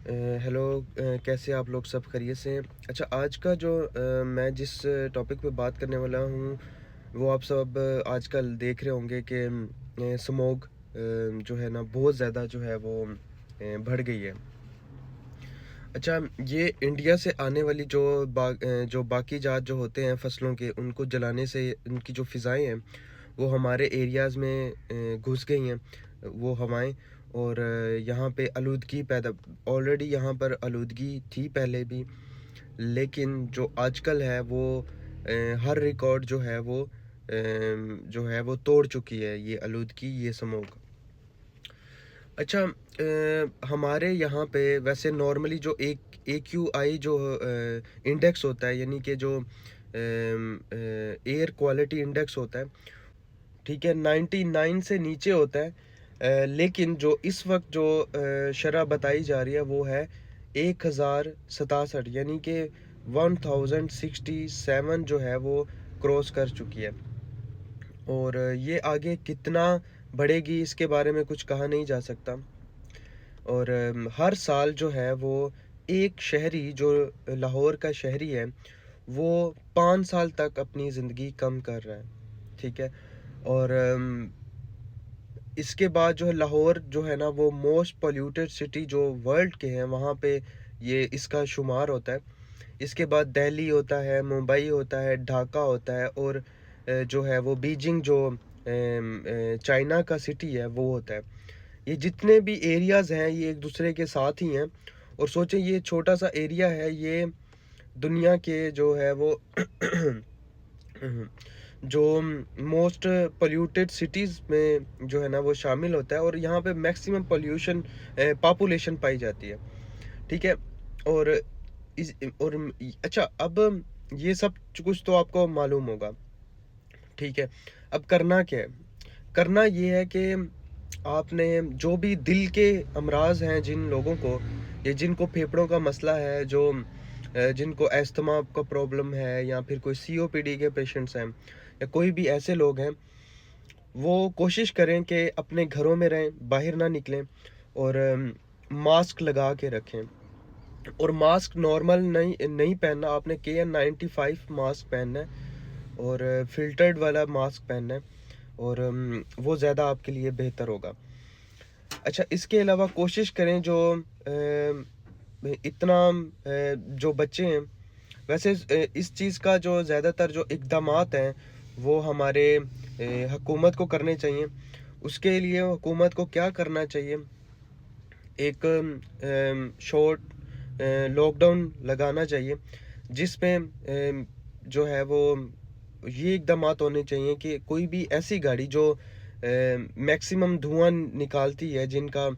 Hello. कैसे आप लोग सब खैरियत से हैं? अच्छा, आज का जो मैं जिस टॉपिक पे बात करने वाला हूँ, वो आप सब आजकल देख रहे होंगे कि स्मॉग जो है ना बहुत ज़्यादा जो है वो बढ़ गई है। अच्छा, ये इंडिया से आने वाली जो बाकी जात जो होते हैं फसलों के, उनको जलाने से उनकी जो फ़िज़ाएँ हैं, वो हमारे एरियाज़ में घुस गई हैं, वो हवाएँ। और यहाँ पे आलूदगी पैदा ऑलरेडी यहाँ पर आलूदगी थी पहले भी, लेकिन जो आजकल है वो हर रिकॉर्ड जो है वो तोड़ चुकी है ये आलूदगी, ये स्मॉग। अच्छा, हमारे यहाँ पे वैसे नॉर्मली जो एक एक्यूआई जो इंडेक्स होता है, यानी कि जो एयर क्वालिटी इंडेक्स होता है, ठीक है, 99 से नीचे होता है। लेकिन जो इस वक्त जो शरह बताई जा रही है वो है 1067, यानी कि 1067 जो है वो क्रॉस कर चुकी है। और ये आगे कितना बढ़ेगी इसके बारे में कुछ कहा नहीं जा सकता। और हर साल जो है वो एक शहरी जो लाहौर का शहरी है, वो 5 साल तक अपनी ज़िंदगी कम कर रहा है, ठीक है। और इसके बाद जो है लाहौर जो है ना वो मोस्ट पोल्यूटेड सिटी जो वर्ल्ड के हैं वहाँ पे ये इसका शुमार होता है। इसके बाद दिल्ली होता है, मुंबई होता है, ढाका होता है, और जो है वो बीजिंग जो चाइना का सिटी है वो होता है। ये जितने भी एरियाज़ हैं ये एक दूसरे के साथ ही हैं। और सोचें, ये छोटा सा एरिया है, ये दुनिया के जो है वो जो मोस्ट पोल्यूटेड सिटीज़ में जो है ना वो शामिल होता है, और यहाँ पे मैक्सिमम पोल्यूशन पॉपुलेशन पाई जाती है, ठीक है। और इस और अच्छा, अब ये सब कुछ तो आपको मालूम होगा, ठीक है। अब करना क्या है? करना ये है कि आपने जो भी दिल के अमराज हैं जिन लोगों को, या जिनको फेफड़ों का मसला है, जो जिनको अस्थमा का प्रॉब्लम है, या फिर कोई सीओपीडी के पेशेंट्स हैं, या कोई भी ऐसे लोग हैं, वो कोशिश करें कि अपने घरों में रहें, बाहर ना निकलें, और मास्क लगा के रखें। और मास्क नॉर्मल नहीं नहीं पहनना, आपने KN95 मास्क पहनना है, और फ़िल्टर्ड वाला मास्क पहनना है, और वो ज़्यादा आपके लिए बेहतर होगा। अच्छा, इसके अलावा कोशिश करें जो जो बच्चे हैं, वैसे इस चीज़ का जो ज़्यादातर जो इक़दामात हैं वो हमारे हुकूमत को करने चाहिए। उसके लिए हुकूमत को क्या करना चाहिए, एक शॉर्ट लॉकडाउन लगाना चाहिए, जिसमें जो है वो ये इक़दामात होने चाहिए कि कोई भी ऐसी गाड़ी जो मैक्सिमम धुआँ निकालती है, जिनका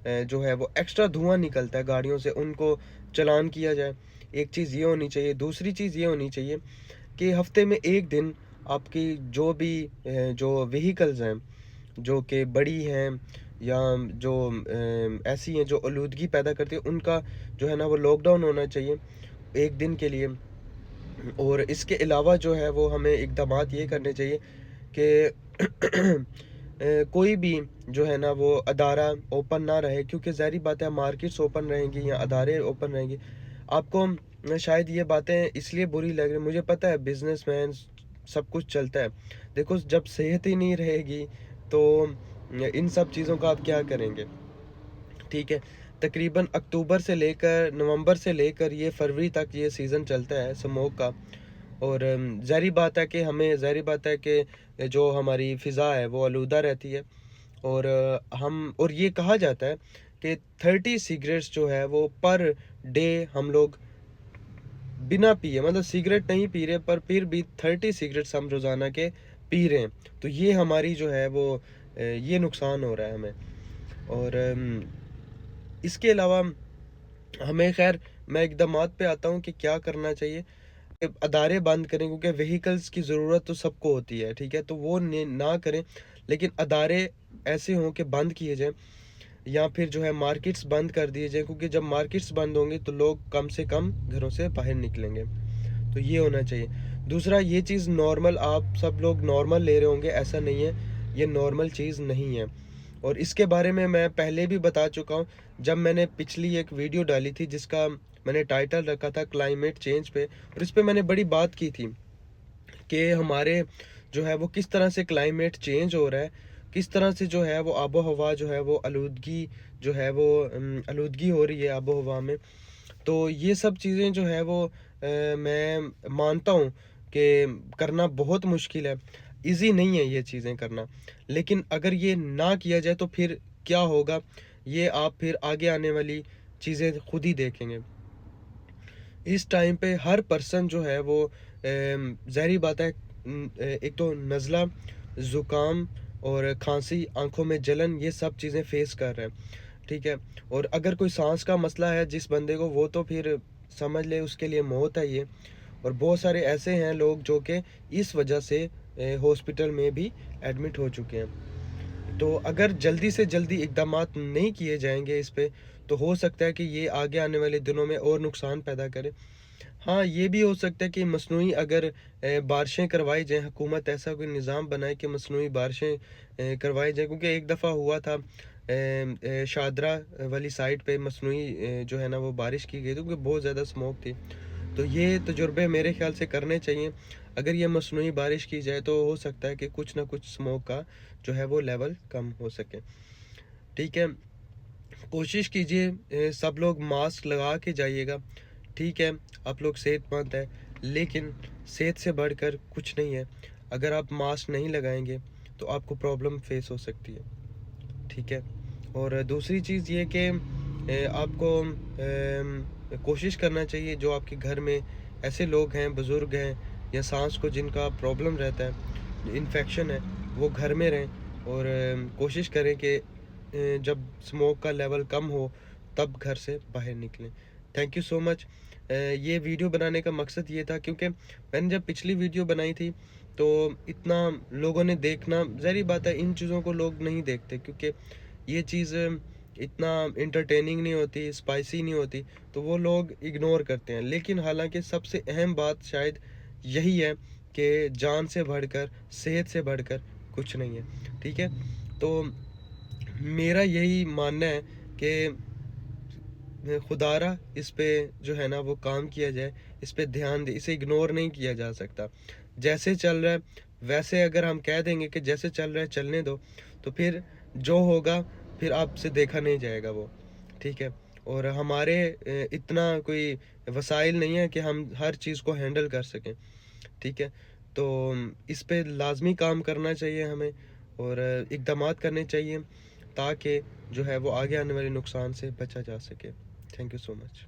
जो है वो एक्स्ट्रा धुआँ निकलता है गाड़ियों से, उनको चालान किया जाए। एक चीज़ ये होनी चाहिए। दूसरी चीज़ ये होनी चाहिए कि हफ़्ते में 1 दिन आपकी जो भी जो व्हीकल्स हैं, जो कि बड़ी हैं, या जो ऐसी हैं जो आलूदगी पैदा करती हैं, उनका जो है ना वो लॉकडाउन होना चाहिए 1 दिन के लिए। और इसके अलावा जो है वो हमें इक़दामात ये करने चाहिए कि कोई भी जो है ना वो अदारा ओपन ना रहे, क्योंकि ज़ाहिर बात है मार्केट्स ओपन रहेंगी या अदारे ओपन रहेंगे। आपको शायद ये बातें इसलिए बुरी लग रही, मुझे पता है बिजनेसमैन सब कुछ चलता है। देखो, जब सेहत ही नहीं रहेगी तो इन सब चीज़ों का आप क्या करेंगे, ठीक है। तकरीबन अक्टूबर से लेकर नवंबर से लेकर ये फरवरी तक ये सीज़न चलता है स्मोक का। और ज़ाहिर बात है कि जो हमारी फ़िज़ा है वो आलूदा रहती है। और और ये कहा जाता है कि 30 सिगरेट्स जो है वो पर डे हम लोग बिना पिए, मतलब सिगरेट नहीं पी रहे, पर फिर भी 30 सिगरेट्स हम रोज़ाना के पी रहे हैं। तो ये हमारी जो है वो ये नुकसान हो रहा है हमें। और इसके अलावा हमें, खैर, मैं इक़दामात पे आता हूँ कि क्या करना चाहिए। अदारे बंद करें, क्योंकि व्हीकल्स की ज़रूरत तो सबको होती है, ठीक है? तो वो ना करें, लेकिन अदारे ऐसे हों कि बंद किए जाएँ, या फिर जो है मार्केट्स बंद कर दिए जाएँ, क्योंकि जब मार्केट्स बंद होंगी तो लोग कम से कम घरों से बाहर निकलेंगे। तो ये होना चाहिए। दूसरा, ये चीज़ नॉर्मल, आप सब लोग नॉर्मल ले रहे होंगे, ऐसा नहीं है, ये नॉर्मल चीज़ नहीं है। और इसके बारे में मैं पहले भी बता चुका हूँ, जब मैंने पिछली एक वीडियो डाली थी जिसका मैंने टाइटल रखा था क्लाइमेट चेंज पे, और इस पे मैंने बड़ी बात की थी कि हमारे जो है वो किस तरह से क्लाइमेट चेंज हो रहा है, किस तरह से जो है वो आबो-हवा जो है वो आलूदगी जो है वो आलूदगी हो रही है आबो-हवा में। तो ये सब चीज़ें जो है वो मैं मानता हूँ कि करना बहुत मुश्किल है, ईज़ी नहीं है ये चीज़ें करना। लेकिन अगर ये ना किया जाए तो फिर क्या होगा, ये आप फिर आगे आने वाली चीज़ें खुद ही देखेंगे। इस टाइम पे हर पर्सन जो है वो ज़ाहिर-सी बात है, एक तो नज़ला, ज़ुकाम और खाँसी, आँखों में जलन, ये सब चीज़ें फ़ेस कर रहा है, ठीक है? और अगर कोई साँस का मसला है जिस बंदे को, वो तो फिर समझ ले उसके लिए मौत है ये। और बहुत सारे ऐसे हैं लोग जो कि इस वजह से हॉस्पिटल में भी एडमिट हो चुके हैं। तो अगर जल्दी से जल्दी इक़दामात नहीं किए जाएँगे इस पे, तो हो सकता है कि ये आगे आने वाले दिनों में और नुकसान पैदा करे। हाँ, ये भी हो सकता है कि मसनूई अगर बारिशें करवाई जाएँ, हुकूमत ऐसा कोई निज़ाम बनाए कि मसनूई बारिशें करवाई जाएँ, क्योंकि एक दफ़ा हुआ था शादरा वाली साइड पे मसनूई जो है ना वो बारिश की गई थी, क्योंकि बहुत ज़्यादा स्मोक थी। तो ये तजुर्बे मेरे ख़्याल से करने चाहिए। अगर ये मसनूई बारिश की जाए तो हो सकता है कि कुछ ना कुछ स्मोक का जो है वो लेवल कम हो सके। ठीक है? कोशिश कीजिए सब लोग मास्क लगा के जाइएगा। ठीक है, आप लोग सेहतमंद हैं, लेकिन सेहत से बढ़कर कुछ नहीं है। अगर आप मास्क नहीं लगाएँगे, तो आपको प्रॉब्लम फ़ेस हो सकती है। ठीक है? और दूसरी चीज़ ये कि आपको कोशिश करना चाहिए, जो आपके घर में ऐसे लोग हैं, बुज़ुर्ग हैं या साँस को जिनका प्रॉब्लम रहता है, इन्फेक्शन है, वो घर में रहें और कोशिश करें कि जब स्मोक का लेवल कम हो, तब घर से बाहर निकलें। Thank you so much. ये वीडियो बनाने का मकसद ये था, क्योंकि मैंने जब पिछली वीडियो बनाई थी, तो इतना लोगों ने देखना, ज़ाहिर-सी बात है इन चीज़ों को लोग नहीं देखते, क्योंकि ये चीज़ इतना एंटरटेनिंग नहीं होती, स्पाइसी नहीं होती, तो वो लोग इग्नोर करते हैं। लेकिन हालाँकि सबसे अहम बात शायद यही है कि जान से बढ़कर, सेहत से बढ़कर कुछ नहीं है। ठीक है? तो मेरा यही मानना है कि खुदारा इस पे जो है ना वो काम किया जाए, इस पे ध्यान दें, इसे इग्नोर नहीं किया जा सकता। जैसे चल रहा है, वैसे अगर हम कह देंगे कि जैसे चल रहा है चलने दो, तो फिर जो होगा फिर आपसे देखा नहीं जाएगा वो, ठीक है? और हमारे इतना कोई वसाइल नहीं है कि हम हर चीज़ को हैंडल कर सकें, ठीक है? तो इस पे लाज़मी काम करना चाहिए हमें और इक़दामात करने चाहिए, ताकि जो है वो आगे आने वाले नुकसान से बचा जा सके। Thank you so much.